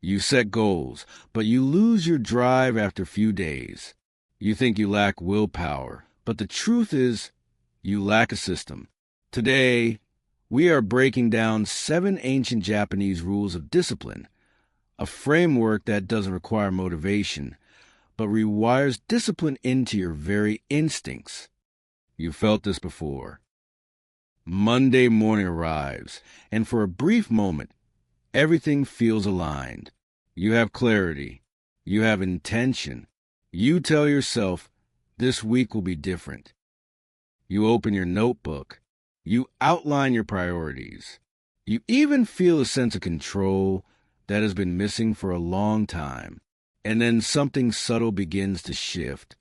You set goals, but you lose your drive after a few days. You think you lack willpower, but the truth is you lack a system. Today, we are breaking down 7 ancient Japanese rules of discipline, a framework that doesn't require motivation, but rewires discipline into your very instincts. You felt this before. Monday morning arrives, and for a brief moment, everything feels aligned. You have clarity. You have intention. You tell yourself, this week will be different. You open your notebook. You outline your priorities. You even feel a sense of control that has been missing for a long time. And then something subtle begins to shift.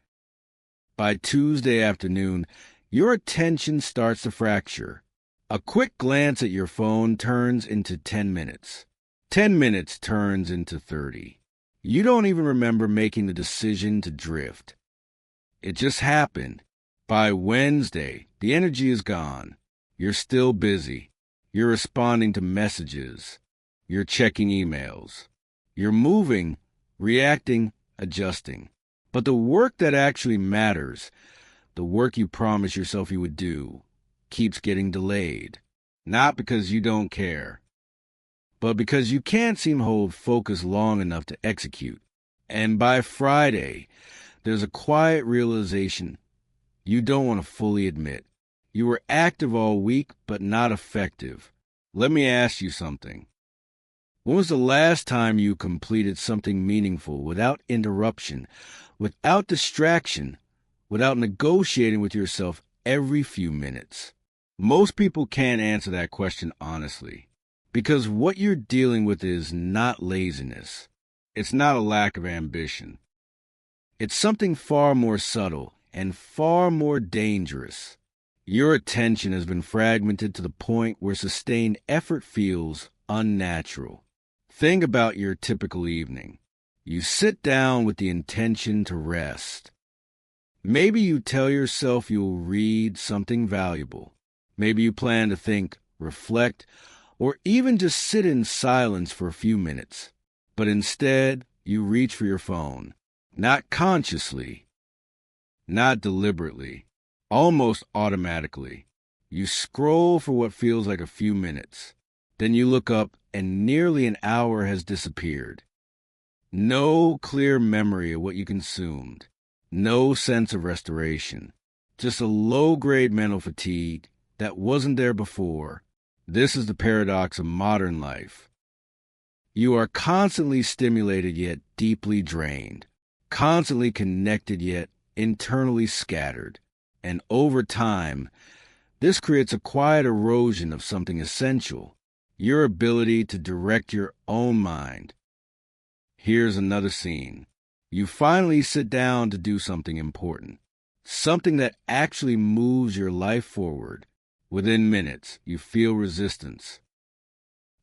By Tuesday afternoon, your attention starts to fracture. A quick glance at your phone turns into 10 minutes. 10 minutes turns into 30. You don't even remember making the decision to drift. It just happened. By Wednesday, the energy is gone. You're still busy. You're responding to messages. You're checking emails. You're moving, reacting, adjusting. But the work that actually matters, the work you promised yourself you would do, keeps getting delayed. Not because you don't care, but because you can't seem to hold focus long enough to execute. And by Friday, there's a quiet realization you don't want to fully admit. You were active all week, but not effective. Let me ask you something. When was the last time you completed something meaningful without interruption, without distraction, without negotiating with yourself every few minutes? Most people can't answer that question honestly, because what you're dealing with is not laziness. It's not a lack of ambition. It's something far more subtle and far more dangerous. Your attention has been fragmented to the point where sustained effort feels unnatural. Think about your typical evening. You sit down with the intention to rest. Maybe you tell yourself you'll read something valuable. Maybe you plan to think, reflect, or even just sit in silence for a few minutes. But instead, you reach for your phone. Not consciously, not deliberately, almost automatically. You scroll for what feels like a few minutes. Then you look up and nearly an hour has disappeared. No clear memory of what you consumed. No sense of restoration. Just a low-grade mental fatigue that wasn't there before. This is the paradox of modern life. You are constantly stimulated yet deeply drained. Constantly connected yet internally scattered. And over time, this creates a quiet erosion of something essential. Your ability to direct your own mind. Here's another scene. You finally sit down to do something important. Something that actually moves your life forward. Within minutes, you feel resistance.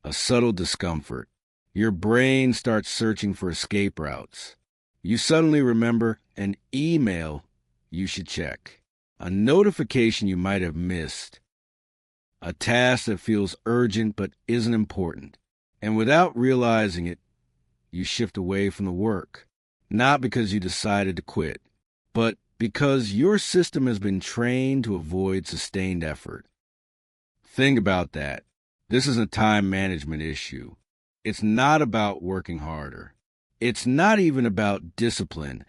A subtle discomfort. Your brain starts searching for escape routes. You suddenly remember an email you should check. A notification you might have missed. A task that feels urgent but isn't important. And without realizing it, you shift away from the work. Not because you decided to quit, but because your system has been trained to avoid sustained effort. Think about that. This is a time management issue. It's not about working harder. It's not even about discipline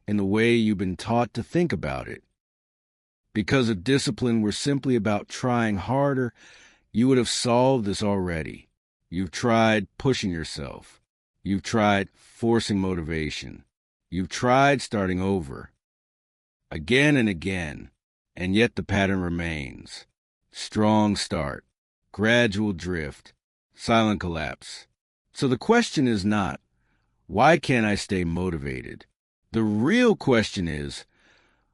in the way you've been taught to think about it. Because if discipline were simply about trying harder, you would have solved this already. You've tried pushing yourself. You've tried forcing motivation. You've tried starting over. Again and again, and yet the pattern remains. Strong start, gradual drift, silent collapse. So the question is not, why can't I stay motivated? The real question is,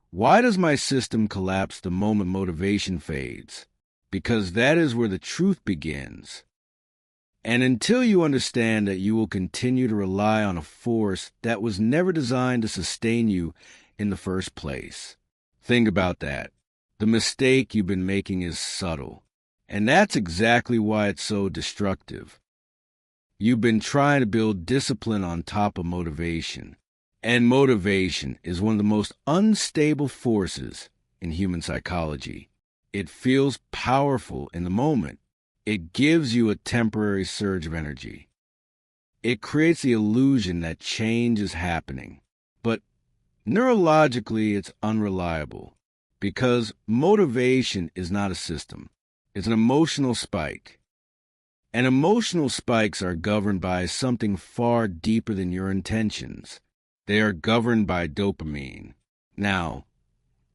why does my system collapse the moment motivation fades? Because that is where the truth begins. And until you understand that you will continue to rely on a force that was never designed to sustain you in the first place. Think about that. The mistake you've been making is subtle. And that's exactly why it's so destructive. You've been trying to build discipline on top of motivation. And motivation is one of the most unstable forces in human psychology. It feels powerful in the moment. It gives you a temporary surge of energy. It creates the illusion that change is happening. But neurologically, it's unreliable because motivation is not a system. It's an emotional spike. And emotional spikes are governed by something far deeper than your intentions. They are governed by dopamine. Now,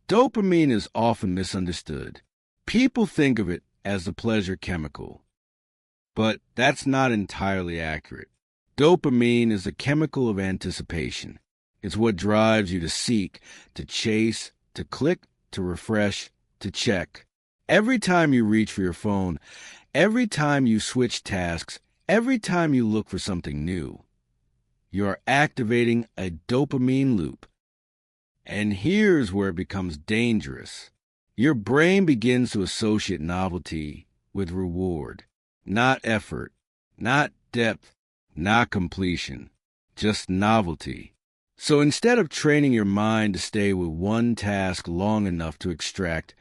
dopamine is often misunderstood. People think of it as the pleasure chemical, but that's not entirely accurate. Dopamine is the chemical of anticipation. It's what drives you to seek, to chase, to click, to refresh, to check. Every time you reach for your phone, every time you switch tasks, every time you look for something new, you are activating a dopamine loop. And here's where it becomes dangerous. Your brain begins to associate novelty with reward, not effort, not depth, not completion, just novelty. So instead of training your mind to stay with one task long enough to extract,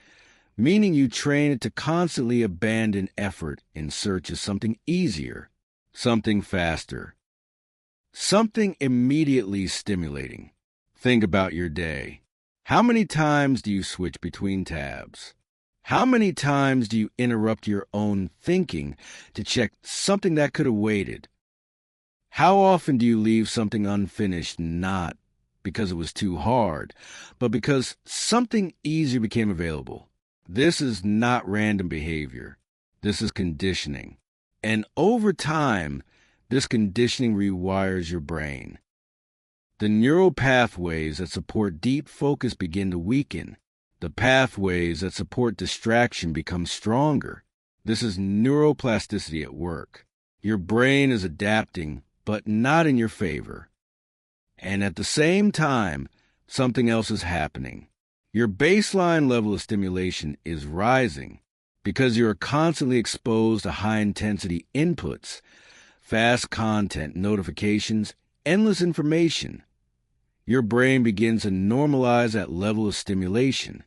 meaning you train it to constantly abandon effort in search of something easier, something faster, something immediately stimulating. Think about your day. How many times do you switch between tabs? How many times do you interrupt your own thinking to check something that could have waited? How often do you leave something unfinished not because it was too hard, but because something easier became available? This is not random behavior. This is conditioning. And over time, this conditioning rewires your brain. The neural pathways that support deep focus begin to weaken. The pathways that support distraction become stronger. This is neuroplasticity at work. Your brain is adapting, but not in your favor. And at the same time, something else is happening. Your baseline level of stimulation is rising because you are constantly exposed to high-intensity inputs, fast content, notifications, endless information. Your brain begins to normalize that level of stimulation.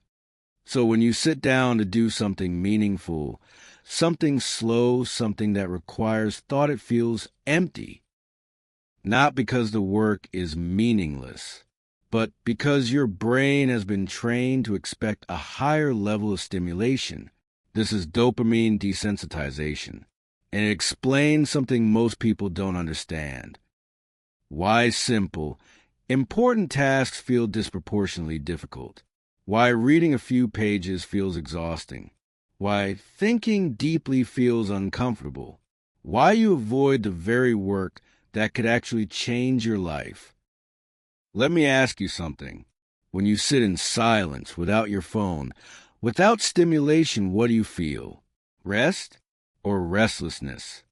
So when you sit down to do something meaningful, something slow, something that requires thought, it feels empty. Not because the work is meaningless, but because your brain has been trained to expect a higher level of stimulation. This is dopamine desensitization, and it explains something most people don't understand. Why simple, important tasks feel disproportionately difficult. Why reading a few pages feels exhausting. Why thinking deeply feels uncomfortable. Why you avoid the very work that could actually change your life. Let me ask you something. When you sit in silence, without your phone, without stimulation, what do you feel? Rest or restlessness?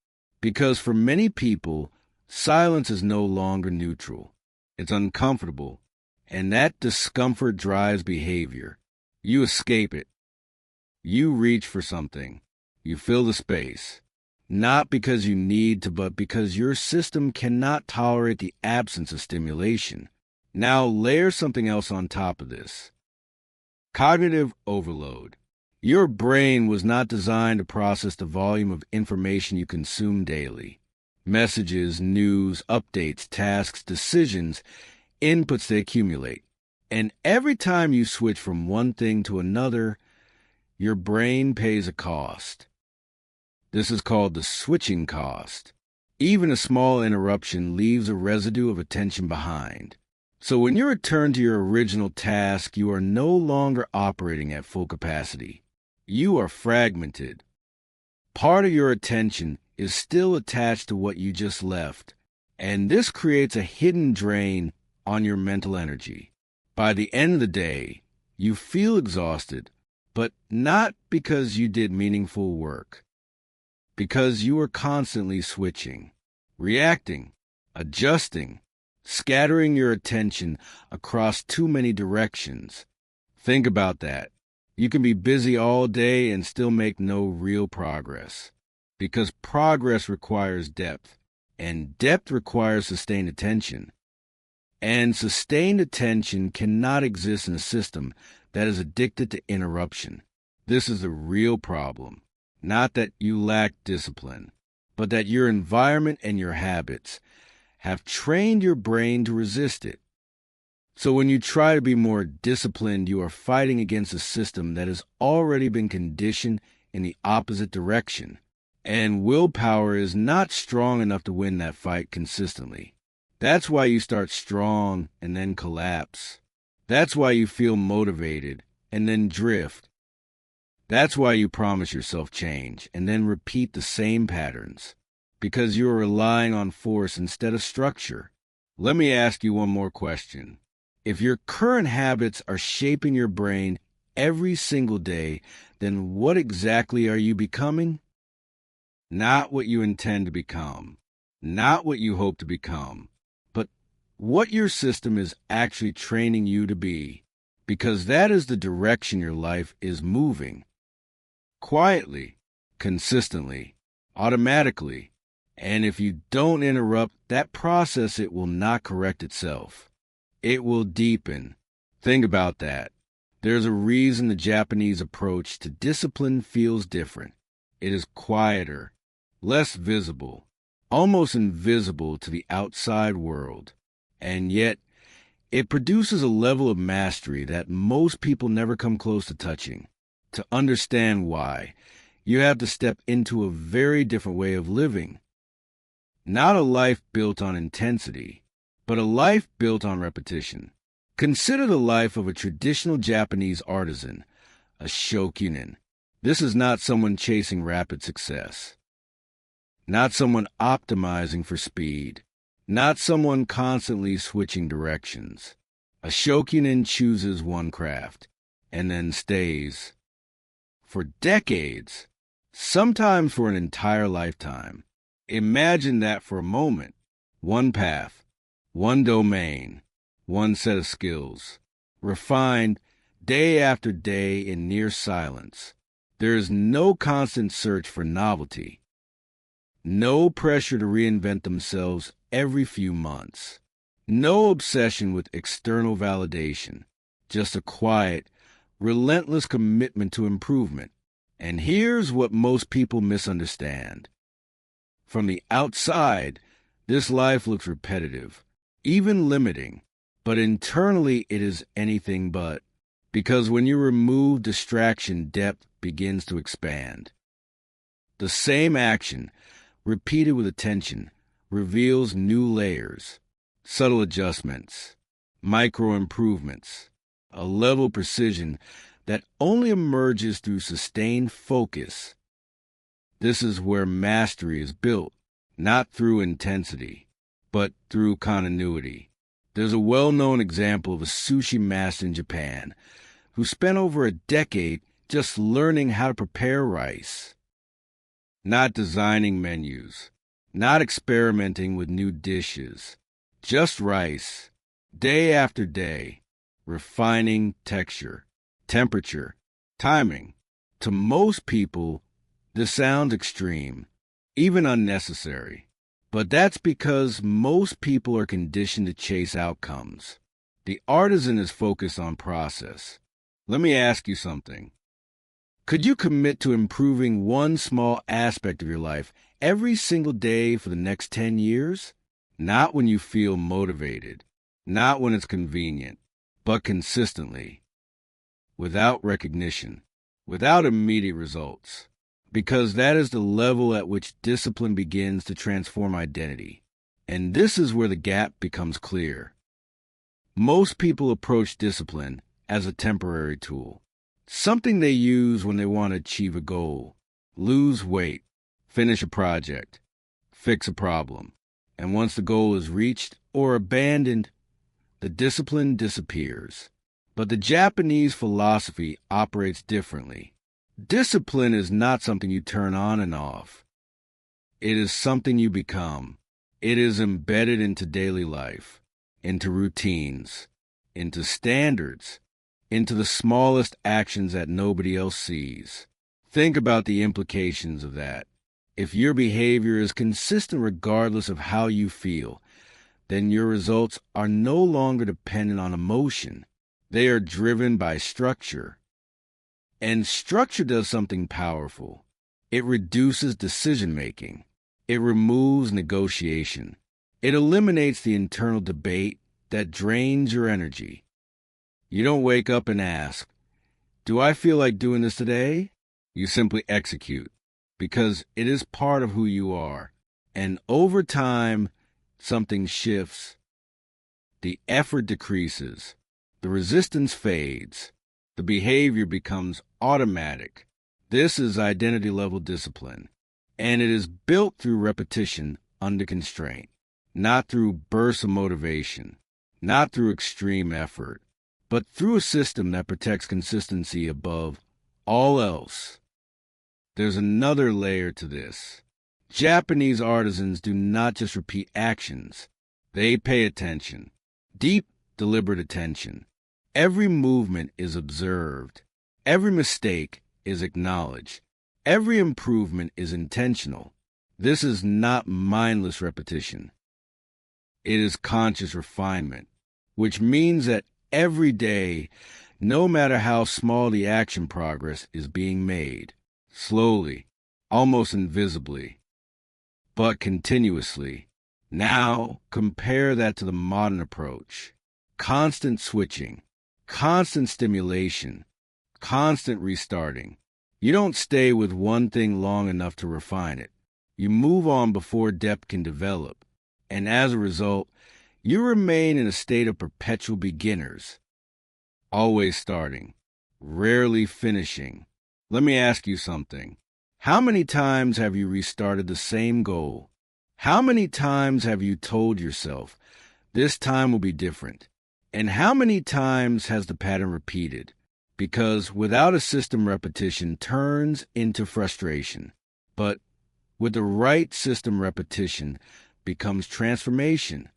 Because for many people, silence is no longer neutral. It's uncomfortable, and that discomfort drives behavior. You escape it. You reach for something. You fill the space. Not because you need to, but because your system cannot tolerate the absence of stimulation. Now layer something else on top of this. Cognitive overload. Your brain was not designed to process the volume of information you consume daily. Messages, news, updates, tasks, decisions, inputs they accumulate. And every time you switch from one thing to another, your brain pays a cost. This is called the switching cost. Even a small interruption leaves a residue of attention behind. So when you return to your original task, you are no longer operating at full capacity. You are fragmented. Part of your attention is still attached to what you just left, and this creates a hidden drain on your mental energy. By the end of the day, you feel exhausted, but not because you did meaningful work. Because you are constantly switching, reacting, adjusting, scattering your attention across too many directions. Think about that. You can be busy all day and still make no real progress. Because progress requires depth, and depth requires sustained attention. And sustained attention cannot exist in a system that is addicted to interruption. This is a real problem. Not that you lack discipline, but that your environment and your habits have trained your brain to resist it. So when you try to be more disciplined, you are fighting against a system that has already been conditioned in the opposite direction. And willpower is not strong enough to win that fight consistently. That's why you start strong and then collapse. That's why you feel motivated and then drift. That's why you promise yourself change and then repeat the same patterns, because you are relying on force instead of structure. Let me ask you one more question. If your current habits are shaping your brain every single day, then what exactly are you becoming? Not what you intend to become, not what you hope to become, but what your system is actually training you to be, because that is the direction your life is moving. Quietly, consistently, automatically, and if you don't interrupt that process, it will not correct itself. It will deepen. Think about that. There's a reason the Japanese approach to discipline feels different. It is quieter, less visible, almost invisible to the outside world. And yet, it produces a level of mastery that most people never come close to touching. To understand why, you have to step into a very different way of living. Not a life built on intensity, but a life built on repetition. Consider the life of a traditional Japanese artisan, a shokunin. This is not someone chasing rapid success, not someone optimizing for speed, not someone constantly switching directions. A shokunin chooses one craft and then stays for decades, sometimes for an entire lifetime. Imagine that for a moment. One path, one domain, one set of skills, refined day after day in near silence. There is no constant search for novelty, no pressure to reinvent themselves every few months, no obsession with external validation, just a quiet, relentless commitment to improvement. And here's what most people misunderstand. From the outside, this life looks repetitive, even limiting, but internally it is anything but, because when you remove distraction, depth begins to expand. The same action, repeated with attention, reveals new layers, subtle adjustments, micro improvements, a level of precision that only emerges through sustained focus. This is where mastery is built, not through intensity, but through continuity. There's a well-known example of a sushi master in Japan who spent over a decade just learning how to prepare rice, not designing menus, not experimenting with new dishes, just rice, day after day, refining texture, temperature, timing. To most people, this sounds extreme, even unnecessary. But that's because most people are conditioned to chase outcomes. The artisan is focused on process. Let me ask you something. Could you commit to improving one small aspect of your life every single day for the next 10 years? Not when you feel motivated, not when it's convenient, but consistently, without recognition, without immediate results. Because that is the level at which discipline begins to transform identity. And this is where the gap becomes clear. Most people approach discipline as a temporary tool, something they use when they want to achieve a goal, lose weight, finish a project, fix a problem. And once the goal is reached or abandoned, the discipline disappears. But the Japanese philosophy operates differently. Discipline is not something you turn on and off. It is something you become. It is embedded into daily life, into routines, into standards, into the smallest actions that nobody else sees. Think about the implications of that. If your behavior is consistent regardless of how you feel, then your results are no longer dependent on emotion. They are driven by structure. And structure does something powerful. It reduces decision-making. It removes negotiation. It eliminates the internal debate that drains your energy. You don't wake up and ask, "Do I feel like doing this today?" You simply execute, because it is part of who you are. And over time, something shifts. The effort decreases. The resistance fades. The behavior becomes automatic. This is identity-level discipline, and it is built through repetition under constraint, not through bursts of motivation, not through extreme effort, but through a system that protects consistency above all else. There's another layer to this. Japanese artisans do not just repeat actions. They pay attention. Deep, deliberate attention. Every movement is observed. Every mistake is acknowledged. Every improvement is intentional. This is not mindless repetition. It is conscious refinement, which means that every day, no matter how small the action progress is being made, slowly, almost invisibly, but continuously. Now, compare that to the modern approach. Constant switching, constant stimulation, constant restarting. You don't stay with one thing long enough to refine it. You move on before depth can develop, and as a result, you remain in a state of perpetual beginners, always starting, rarely finishing. Let me ask you something. How many times have you restarted the same goal? How many times have you told yourself, "This time will be different"? And how many times has the pattern repeated? Because without a system, repetition turns into frustration. But with the right system, repetition becomes transformation.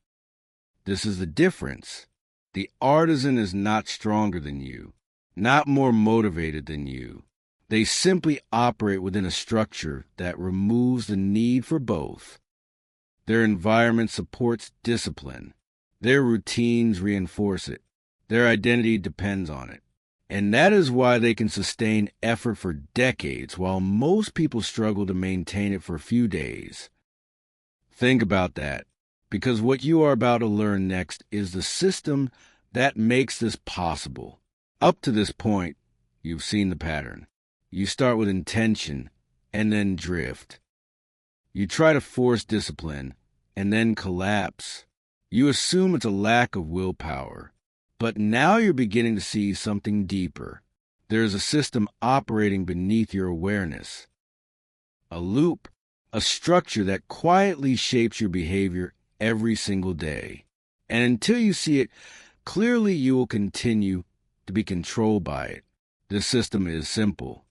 This is the difference. The artisan is not stronger than you, not more motivated than you. They simply operate within a structure that removes the need for both. Their environment supports discipline. Their routines reinforce it. Their identity depends on it. And that is why they can sustain effort for decades, while most people struggle to maintain it for a few days. Think about that, because what you are about to learn next is the system that makes this possible. Up to this point, you've seen the pattern. You start with intention and then drift. You try to force discipline and then collapse. You assume it's a lack of willpower. But now you're beginning to see something deeper. There's a system operating beneath your awareness. A loop, a structure that quietly shapes your behavior every single day. And until you see it clearly, you will continue to be controlled by it. This system is simple,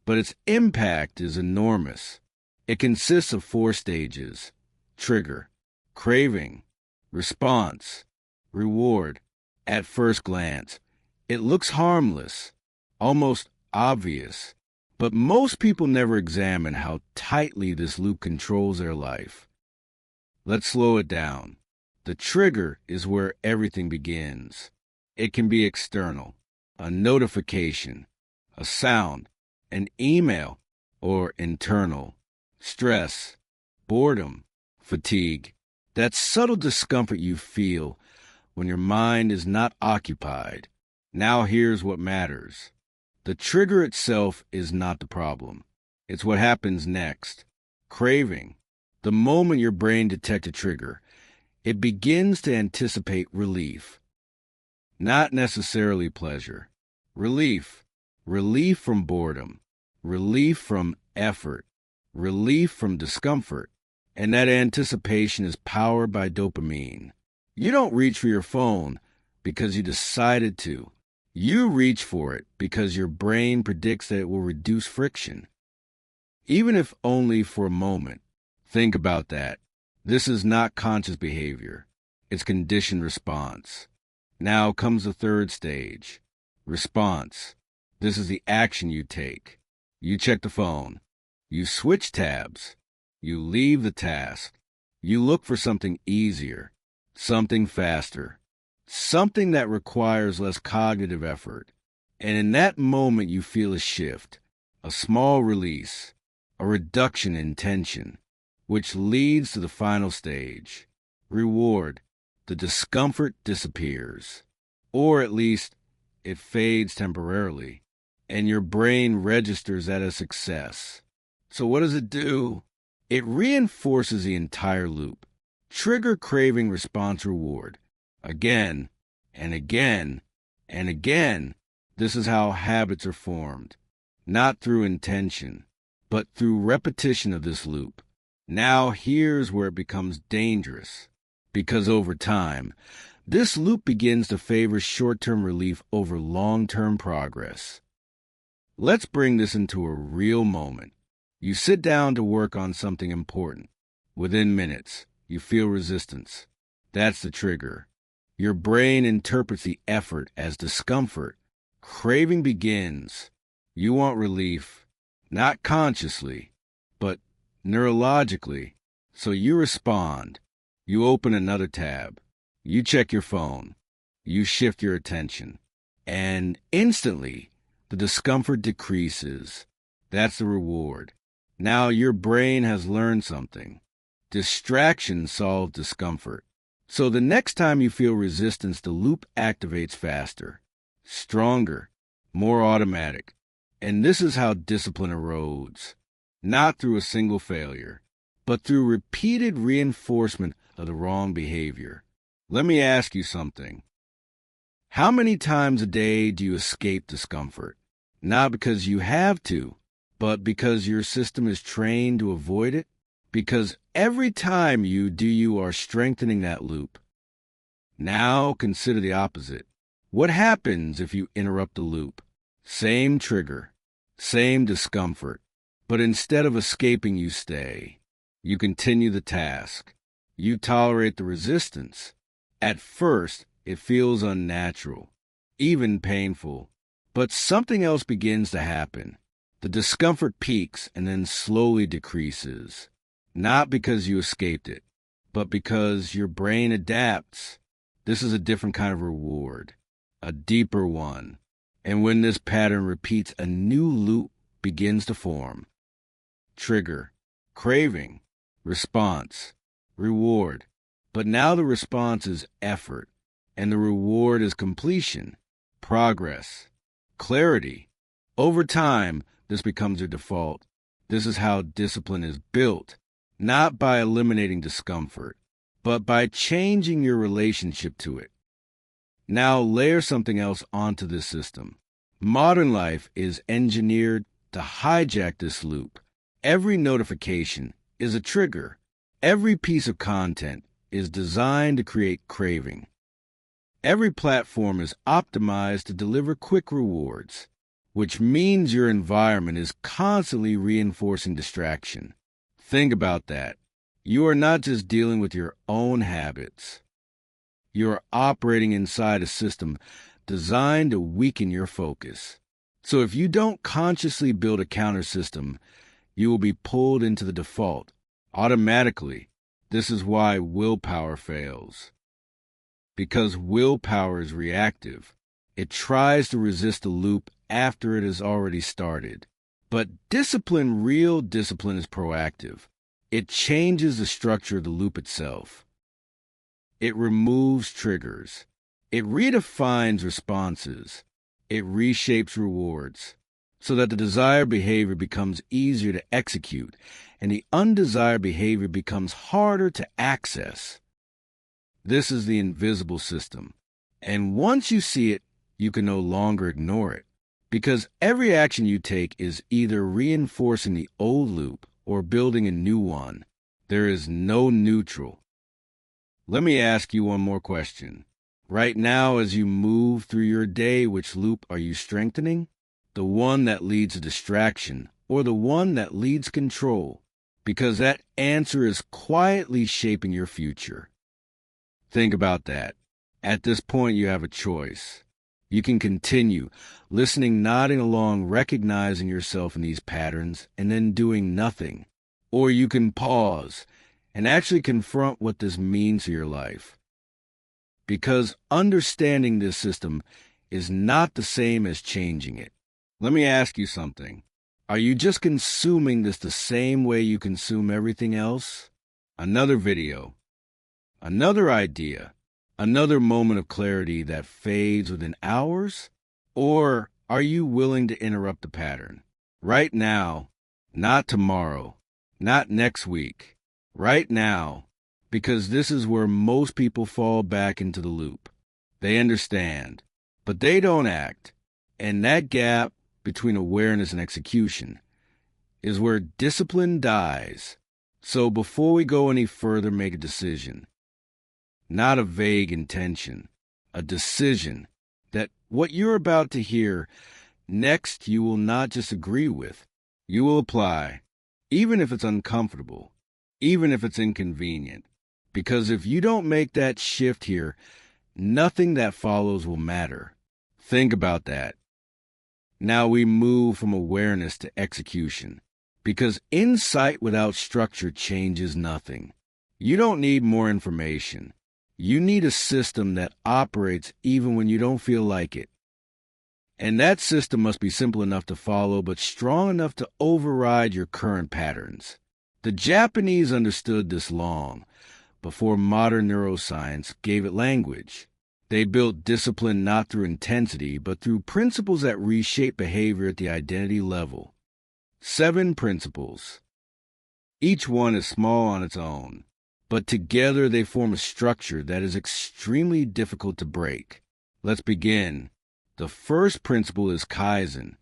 but its impact is enormous. It consists of 4 stages: trigger, craving, response, reward. At first glance, it looks harmless, almost obvious, but most people never examine how tightly this loop controls their life. Let's slow it down. The trigger is where everything begins. It can be external, a notification, a sound, an email, or internal, stress, boredom, fatigue. That subtle discomfort you feel when your mind is not occupied. Now here's what matters. The trigger itself is not the problem. It's what happens next. Craving. The moment your brain detects a trigger, it begins to anticipate relief. Not necessarily pleasure. Relief. Relief from boredom. Relief from effort. Relief from discomfort. And that anticipation is powered by dopamine. You don't reach for your phone because you decided to. You reach for it because your brain predicts that it will reduce friction, even if only for a moment. Think about that. This is not conscious behavior. It's conditioned response. Now comes the 3rd stage, response. This is the action you take. You check the phone. You switch tabs. You leave the task. You look for something easier, something faster, something that requires less cognitive effort. And in that moment, you feel a shift, a small release, a reduction in tension, which leads to the final stage. Reward. The discomfort disappears, or at least it fades temporarily, and your brain registers that as success. So what does it do? It reinforces the entire loop. Trigger, craving, response, reward. Again and again and again. This is how habits are formed, not through intention, but through repetition of this loop. Now here's where it becomes dangerous, because over time, this loop begins to favor short-term relief over long-term progress. Let's bring this into a real moment. You sit down to work on something important. Within minutes, you feel resistance. That's the trigger. Your brain interprets the effort as discomfort. Craving begins. You want relief, not consciously, but neurologically. So you respond. You open another tab. You check your phone. You shift your attention. And instantly, the discomfort decreases. That's the reward. Now your brain has learned something. Distraction solves discomfort. So the next time you feel resistance, the loop activates faster, stronger, more automatic. And this is how discipline erodes. Not through a single failure, but through repeated reinforcement of the wrong behavior. Let me ask you something. How many times a day do you escape discomfort? Not because you have to, but because your system is trained to avoid it? Because every time you do, you are strengthening that loop. Now consider the opposite. What happens if you interrupt the loop? Same trigger, same discomfort, but instead of escaping, you stay. You continue the task. You tolerate the resistance. At first, it feels unnatural, even painful, but something else begins to happen. The discomfort peaks and then slowly decreases. Not because you escaped it, but because your brain adapts. This is a different kind of reward, a deeper one. And when this pattern repeats, a new loop begins to form. Trigger, craving, response, reward. But now the response is effort, and the reward is completion, progress, clarity. Over time, this becomes your default. This is how discipline is built. Not by eliminating discomfort, but by changing your relationship to it. Now layer something else onto this system. Modern life is engineered to hijack this loop. Every notification is a trigger. Every piece of content is designed to create craving. Every platform is optimized to deliver quick rewards, which means your environment is constantly reinforcing distraction. Think about that. You are not just dealing with your own habits. You are operating inside a system designed to weaken your focus. So if you don't consciously build a counter system, you will be pulled into the default automatically. This is why willpower fails. Because willpower is reactive. It tries to resist the loop after it has already started. But discipline, real discipline, is proactive. It changes the structure of the loop itself. It removes triggers. It redefines responses. It reshapes rewards so that the desired behavior becomes easier to execute and the undesired behavior becomes harder to access. This is the invisible system. And once you see it, you can no longer ignore it. Because every action you take is either reinforcing the old loop or building a new one. There is no neutral. Let me ask you one more question. Right now, as you move through your day, which loop are you strengthening? The one that leads to distraction or the one that leads control? Because that answer is quietly shaping your future. Think about that. At this point, you have a choice. You can continue, listening, nodding along, recognizing yourself in these patterns, and then doing nothing. Or you can pause and actually confront what this means to your life. Because understanding this system is not the same as changing it. Let me ask you something. Are you just consuming this the same way you consume everything else? Another video, another idea, another moment of clarity that fades within hours? Or are you willing to interrupt the pattern? Right now, not tomorrow, not next week, right now, because this is where most people fall back into the loop. They understand, but they don't act. And that gap between awareness and execution is where discipline dies. So before we go any further, make a decision. Not a vague intention, a decision that what you're about to hear next you will not just agree with, you will apply, even if it's uncomfortable, even if it's inconvenient. Because if you don't make that shift here, nothing that follows will matter. Think about that. Now we move from awareness to execution, because insight without structure changes nothing. You don't need more information. You need a system that operates even when you don't feel like it. And that system must be simple enough to follow, but strong enough to override your current patterns. The Japanese understood this long before modern neuroscience gave it language. They built discipline not through intensity, but through principles that reshape behavior at the identity level. 7 principles. Each one is small on its own, but together they form a structure that is extremely difficult to break. Let's begin. The first principle is Kaizen.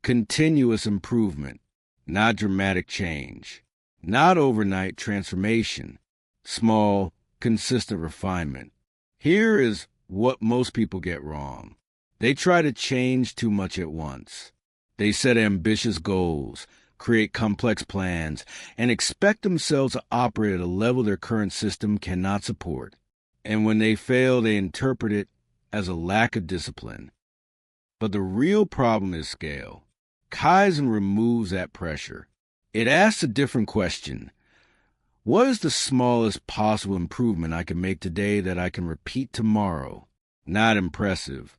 Continuous improvement, not dramatic change, not overnight transformation, small, consistent refinement. Here is what most people get wrong. They try to change too much at once. They set ambitious goals, create complex plans, and expect themselves to operate at a level their current system cannot support. And when they fail, they interpret it as a lack of discipline. But the real problem is scale. Kaizen removes that pressure. It asks a different question. What is the smallest possible improvement I can make today that I can repeat tomorrow? Not impressive,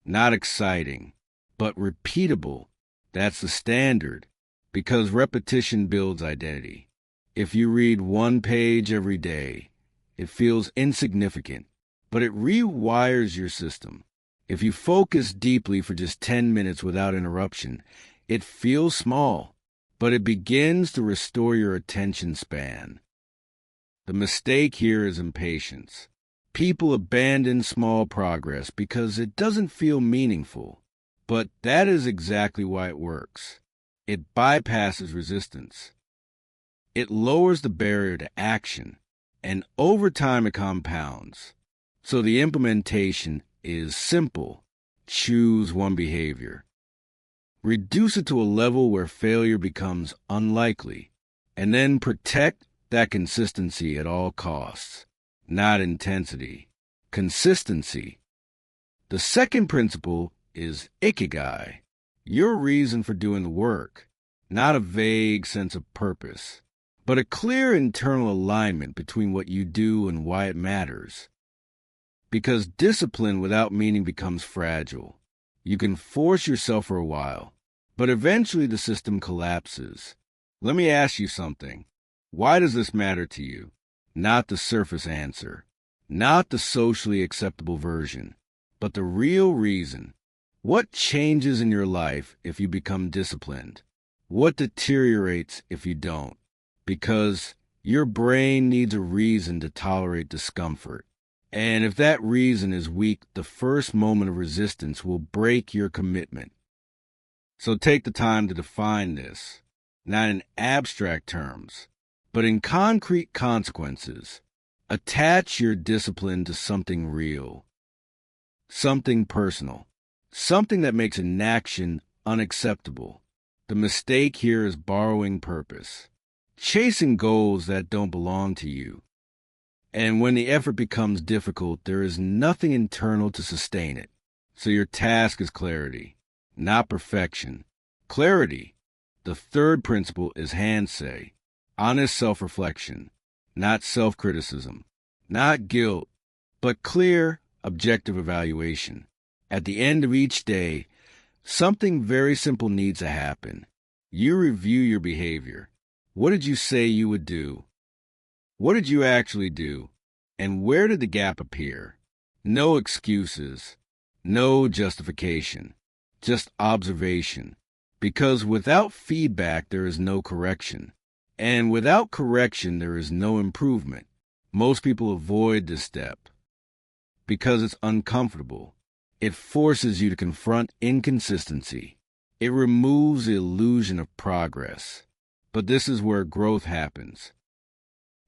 not exciting, but repeatable. That's the standard, because repetition builds identity. If you read 1 page every day, it feels insignificant, but it rewires your system. If you focus deeply for just 10 minutes without interruption, it feels small, but it begins to restore your attention span. The mistake here is impatience. People abandon small progress because it doesn't feel meaningful. But that is exactly why it works. It bypasses resistance. It lowers the barrier to action, and over time it compounds. So the implementation is simple. Choose one behavior. Reduce it to a level where failure becomes unlikely, and then protect that consistency at all costs. Not intensity, consistency. The second principle is Ikigai, your reason for doing the work, not a vague sense of purpose, but a clear internal alignment between what you do and why it matters. Because discipline without meaning becomes fragile. You can force yourself for a while, but eventually the system collapses. Let me ask you something. Why does this matter to you? Not the surface answer, not the socially acceptable version, but the real reason. What changes in your life if you become disciplined? What deteriorates if you don't? Because your brain needs a reason to tolerate discomfort. And if that reason is weak, the first moment of resistance will break your commitment. So take the time to define this, not in abstract terms, but in concrete consequences. Attach your discipline to something real, something personal, something that makes inaction unacceptable. The mistake here is borrowing purpose, chasing goals that don't belong to you. And when the effort becomes difficult, there is nothing internal to sustain it. So your task is clarity, not perfection. Clarity. The third principle is Hansei, honest self-reflection, not self-criticism, not guilt, but clear, objective evaluation. At the end of each day, something very simple needs to happen. You review your behavior. What did you say you would do? What did you actually do? And where did the gap appear? No excuses, no justification, just observation. Because without feedback, there is no correction. And without correction, there is no improvement. Most people avoid this step because it's uncomfortable. It forces you to confront inconsistency. It removes the illusion of progress. But this is where growth happens.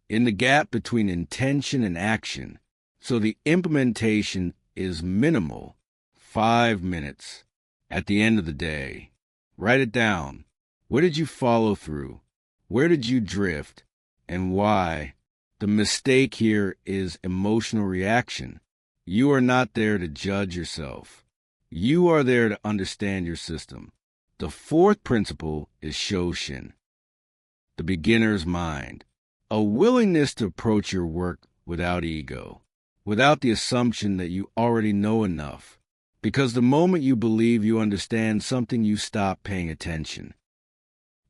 In the gap between intention and action, so the implementation is minimal, 5 minutes. At the end of the day, write it down. What did you follow through? Where did you drift? And why? The mistake here is emotional reaction. You are not there to judge yourself. You are there to understand your system. The fourth principle is Shoshin, the beginner's mind. A willingness to approach your work without ego, without the assumption that you already know enough. Because the moment you believe you understand something, you stop paying attention.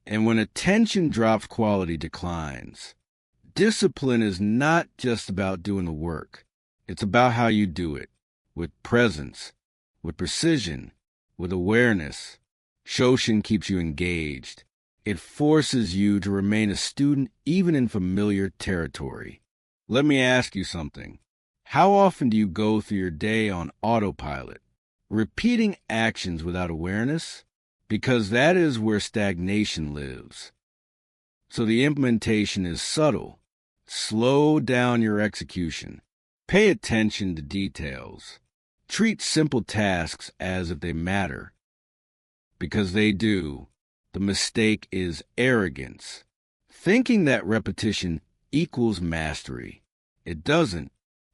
And when attention drops, quality declines. Discipline is not just about doing the work. It's about how you do it, with presence, with precision, with awareness. Shoshin keeps you engaged. It forces you to remain a student even in familiar territory. Let me ask you something. How often do you go through your day on autopilot, repeating actions without awareness? Because that is where stagnation lives. So the implementation is subtle. Slow down your execution. Pay attention to details. Treat simple tasks as if they matter. Because they do. The mistake is arrogance, thinking that repetition equals mastery. It doesn't.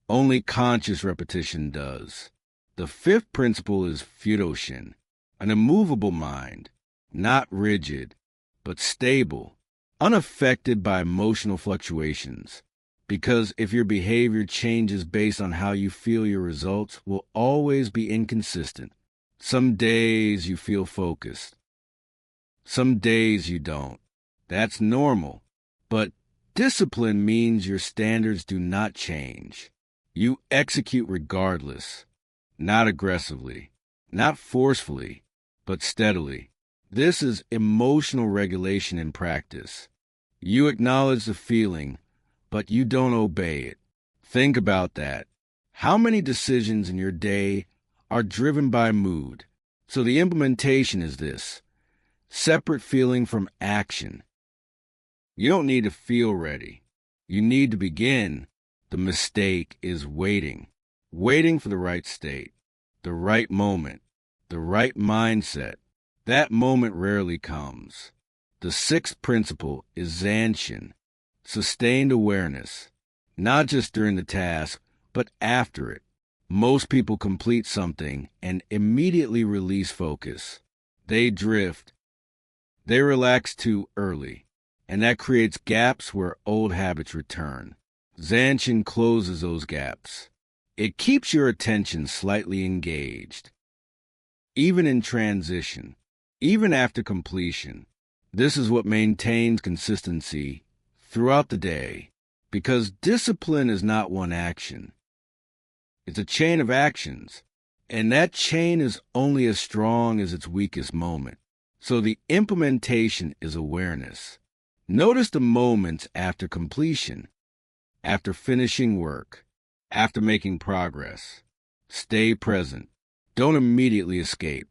Only conscious repetition does. The fifth principle is Fudoshin, an immovable mind, not rigid, but stable, unaffected by emotional fluctuations. Because if your behavior changes based on how you feel, your results will always be inconsistent. Some days you feel focused. Some days you don't. That's normal. But discipline means your standards do not change. You execute regardless, not aggressively, not forcefully, but steadily. This is emotional regulation in practice. You acknowledge the feeling, but you don't obey it. Think about that. How many decisions in your day are driven by mood? So the implementation is this. Separate feeling from action. You don't need to feel ready. You need to begin. The mistake is waiting. Waiting for the right state, the right moment, the right mindset. That moment rarely comes. The sixth principle is Zanshin, sustained awareness, not just during the task, but after it. Most people complete something and immediately release focus. They drift. They relax too early, and that creates gaps where old habits return. Zanshin closes those gaps. It keeps your attention slightly engaged. Even in transition, even after completion, this is what maintains consistency throughout the day, because discipline is not one action. It's a chain of actions, and that chain is only as strong as its weakest moment. So the implementation is awareness. Notice the moments after completion, after finishing work, after making progress. Stay present. Don't immediately escape.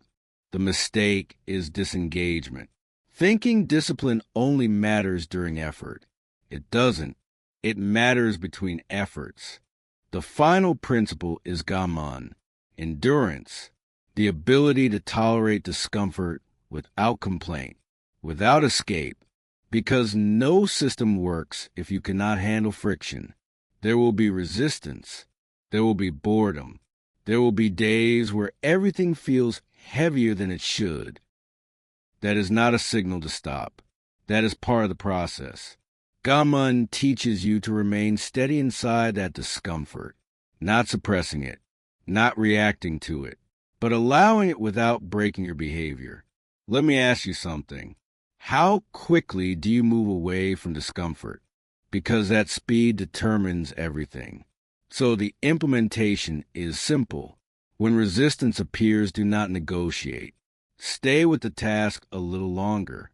The mistake is disengagement. Thinking discipline only matters during effort. It doesn't. It matters between efforts. The final principle is Gammon, endurance, the ability to tolerate discomfort without complaint, without escape, because no system works if you cannot handle friction. There will be resistance. There will be boredom. There will be days where everything feels heavier than it should. That is not a signal to stop. That is part of the process. Gammon teaches you to remain steady inside that discomfort, not suppressing it, not reacting to it, but allowing it without breaking your behavior. Let me ask you something. How quickly do you move away from discomfort? Because that speed determines everything. So the implementation is simple. When resistance appears, do not negotiate. Stay with the task a little longer.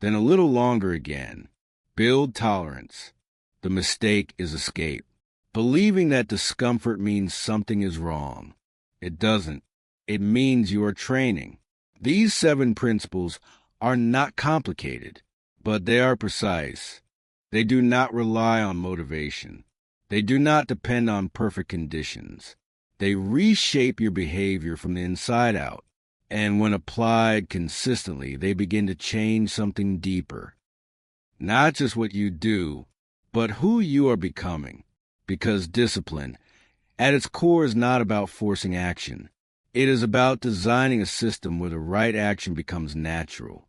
Then a little longer again. Build tolerance. The mistake is escape. Believing that discomfort means something is wrong. It doesn't. It means you are training. These 7 principles are not complicated, but they are precise. They do not rely on motivation. They do not depend on perfect conditions. They reshape your behavior from the inside out. And when applied consistently, they begin to change something deeper. Not just what you do, but who you are becoming. Because discipline, at its core, is not about forcing action. It is about designing a system where the right action becomes natural.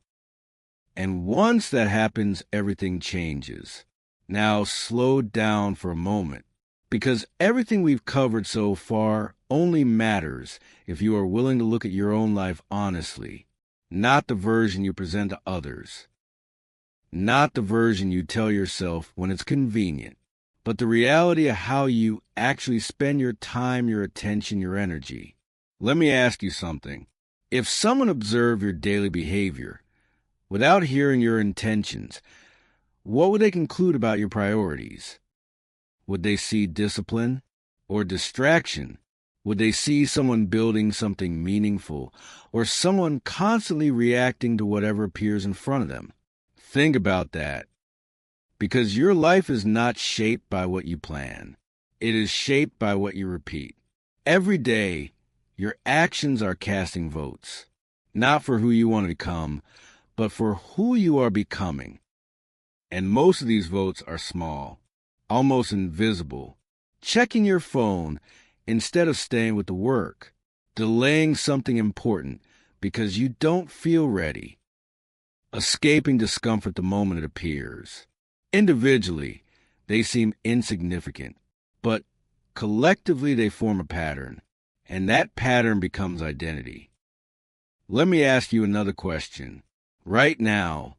And once that happens, everything changes. Now slow down for a moment, because everything we've covered so far only matters if you are willing to look at your own life honestly, not the version you present to others, not the version you tell yourself when it's convenient, but the reality of how you actually spend your time, your attention, your energy. Let me ask you something. If someone observed your daily behavior, without hearing your intentions, what would they conclude about your priorities? Would they see discipline or distraction? Would they see someone building something meaningful or someone constantly reacting to whatever appears in front of them? Think about that. Because your life is not shaped by what you plan. It is shaped by what you repeat. Every day, your actions are casting votes, not for who you want to become, but for who you are becoming. And most of these votes are small, almost invisible. Checking your phone instead of staying with the work. Delaying something important because you don't feel ready. Escaping discomfort the moment it appears. Individually, they seem insignificant, but collectively they form a pattern, and that pattern becomes identity. Let me ask you another question. Right now,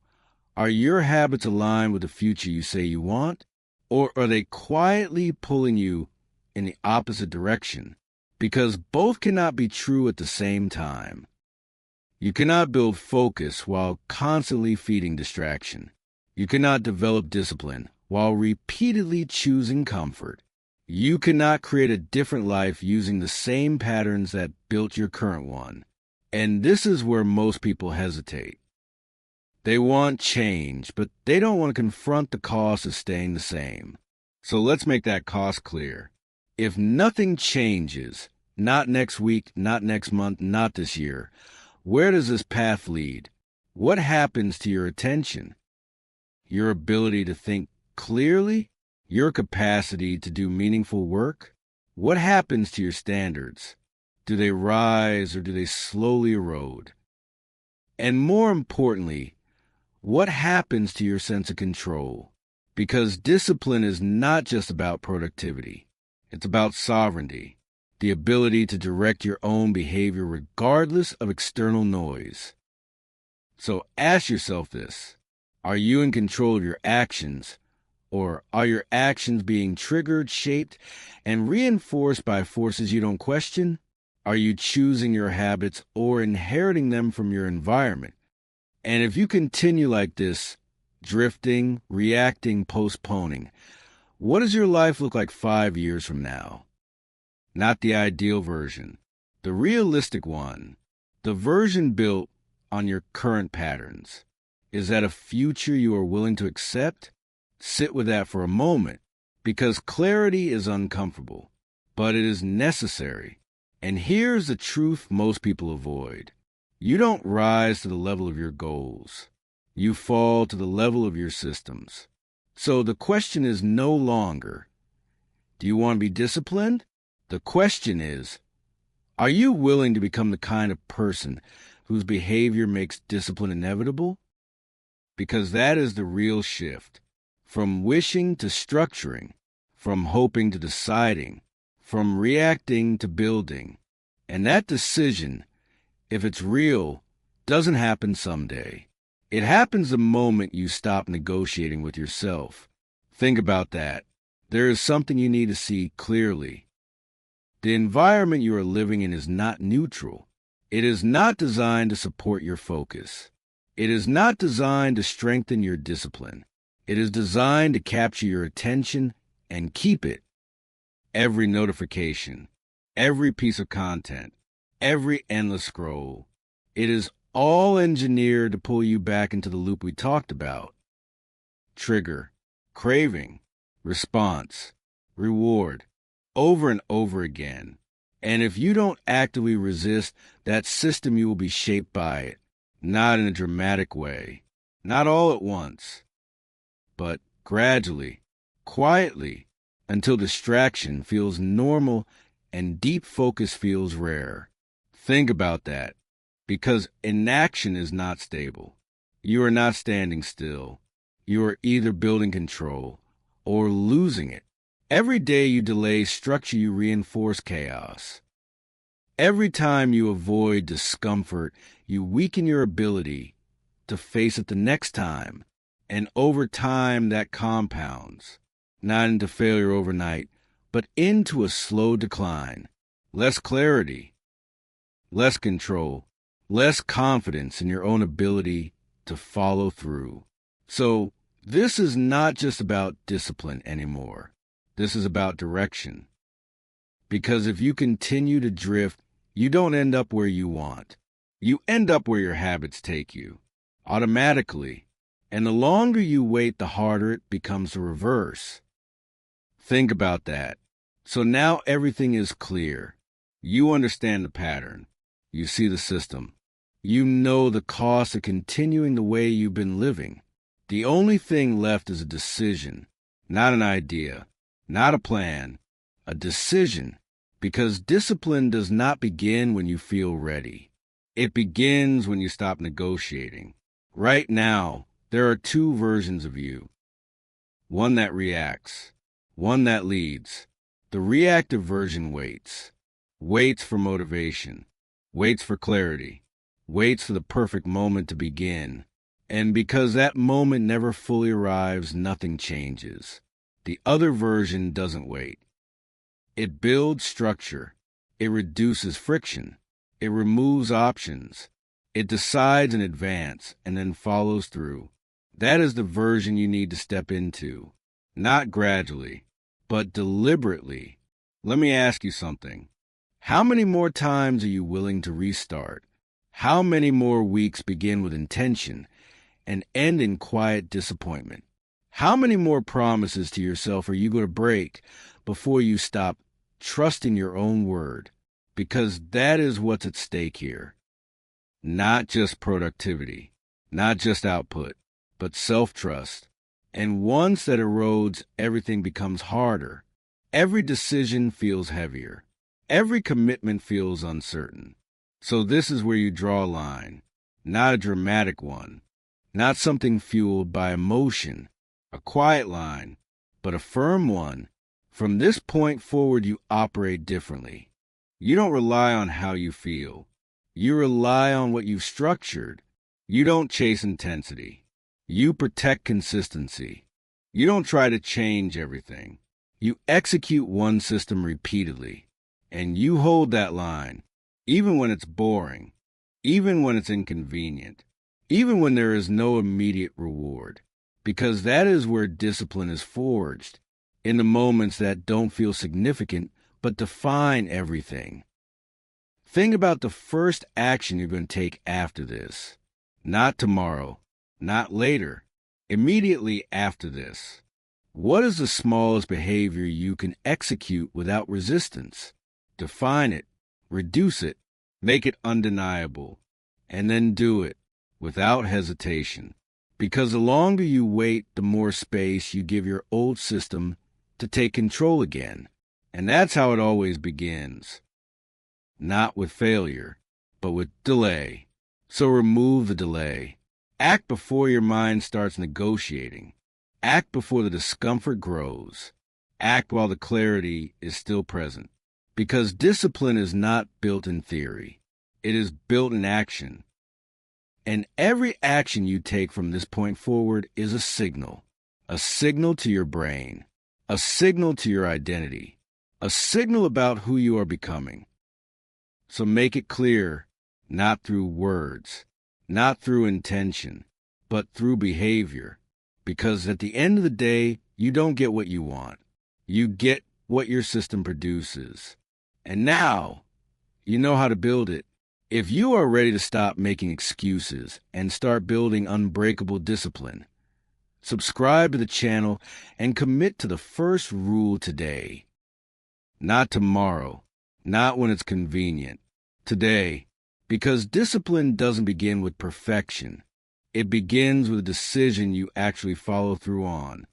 are your habits aligned with the future you say you want, or are they quietly pulling you in the opposite direction? Because both cannot be true at the same time. You cannot build focus while constantly feeding distraction. You cannot develop discipline while repeatedly choosing comfort. You cannot create a different life using the same patterns that built your current one. And this is where most people hesitate. They want change, but they don't want to confront the cost of staying the same. So let's make that cost clear. If nothing changes, not next week, not next month, not this year, where does this path lead? What happens to your attention? Your ability to think clearly? Your capacity to do meaningful work? What happens to your standards? Do they rise or do they slowly erode? And more importantly, what happens to your sense of control? Because discipline is not just about productivity. It's about sovereignty, the ability to direct your own behavior regardless of external noise. So ask yourself this. Are you in control of your actions, or are your actions being triggered, shaped, and reinforced by forces you don't question? Are you choosing your habits or inheriting them from your environment? And if you continue like this, drifting, reacting, postponing, what does your life look like 5 years from now? Not the ideal version, the realistic one, the version built on your current patterns. Is that a future you are willing to accept? Sit with that for a moment, because clarity is uncomfortable, but it is necessary. And here's the truth most people avoid. You don't rise to the level of your goals. You fall to the level of your systems. So the question is no longer, Do you want to be disciplined? The question is, are you willing to become the kind of person whose behavior makes discipline inevitable? Because that is the real shift. From wishing to structuring, from hoping to deciding, from reacting to building. And that decision, if it's real, doesn't happen someday. It happens the moment you stop negotiating with yourself. Think about that. There is something you need to see clearly. The environment you are living in is not neutral. It is not designed to support your focus. It is not designed to strengthen your discipline. It is designed to capture your attention and keep it. Every notification, every piece of content, every endless scroll, it is all engineered to pull you back into the loop we talked about. Trigger, craving, response, reward, over and over again. And if you don't actively resist that system, you will be shaped by it, not in a dramatic way, not all at once, but gradually, quietly, until distraction feels normal and deep focus feels rare. Think about that, because inaction is not stable. You are not standing still. You are either building control or losing it. Every day you delay structure, you reinforce chaos. Every time you avoid discomfort, you weaken your ability to face it the next time. And over time, that compounds, not into failure overnight, but into a slow decline. Less clarity, less control, less confidence in your own ability to follow through. So this is not just about discipline anymore. This is about direction. Because if you continue to drift, you don't end up where you want. You end up where your habits take you, automatically. And the longer you wait, the harder it becomes the reverse. Think about that. So now everything is clear. You understand the pattern. You see the system. You know the cost of continuing the way you've been living. The only thing left is a decision, not an idea, not a plan, a decision. Because discipline does not begin when you feel ready. It begins when you stop negotiating. Right now, there are two versions of you. One that reacts, one that leads. The reactive version waits for motivation, waits for clarity, waits for the perfect moment to begin. And because that moment never fully arrives, nothing changes. The other version doesn't wait. It builds structure. It reduces friction. It removes options. It decides in advance and then follows through. That is the version you need to step into. Not gradually, but deliberately. Let me ask you something. How many more times are you willing to restart? How many more weeks begin with intention and end in quiet disappointment? How many more promises to yourself are you going to break before you stop trusting your own word? Because that is what's at stake here. Not just productivity, not just output, but self-trust. And once that erodes, everything becomes harder. Every decision feels heavier. Every commitment feels uncertain. So this is where you draw a line, not a dramatic one, not something fueled by emotion, a quiet line, but a firm one. From this point forward, you operate differently. You don't rely on how you feel. You rely on what you've structured. You don't chase intensity. You protect consistency. You don't try to change everything. You execute one system repeatedly, and you hold that line, even when it's boring, even when it's inconvenient, even when there is no immediate reward, because that is where discipline is forged, in the moments that don't feel significant but define everything. Think about the first action you're going to take after this. Not tomorrow, not later, immediately after this. What is the smallest behavior you can execute without resistance? Define it, reduce it, make it undeniable, and then do it without hesitation. Because the longer you wait, the more space you give your old system to take control again. And that's how it always begins. Not with failure, but with delay. So remove the delay. Act before your mind starts negotiating. Act before the discomfort grows. Act while the clarity is still present. Because discipline is not built in theory. It is built in action. And every action you take from this point forward is a signal to your brain, a signal to your identity, a signal about who you are becoming. So make it clear, not through words, not through intention, but through behavior. Because at the end of the day, you don't get what you want. You get what your system produces. And now, you know how to build it. If you are ready to stop making excuses and start building unbreakable discipline, subscribe to the channel and commit to the first rule today. Not tomorrow, not when it's convenient. Today, because discipline doesn't begin with perfection. It begins with a decision you actually follow through on.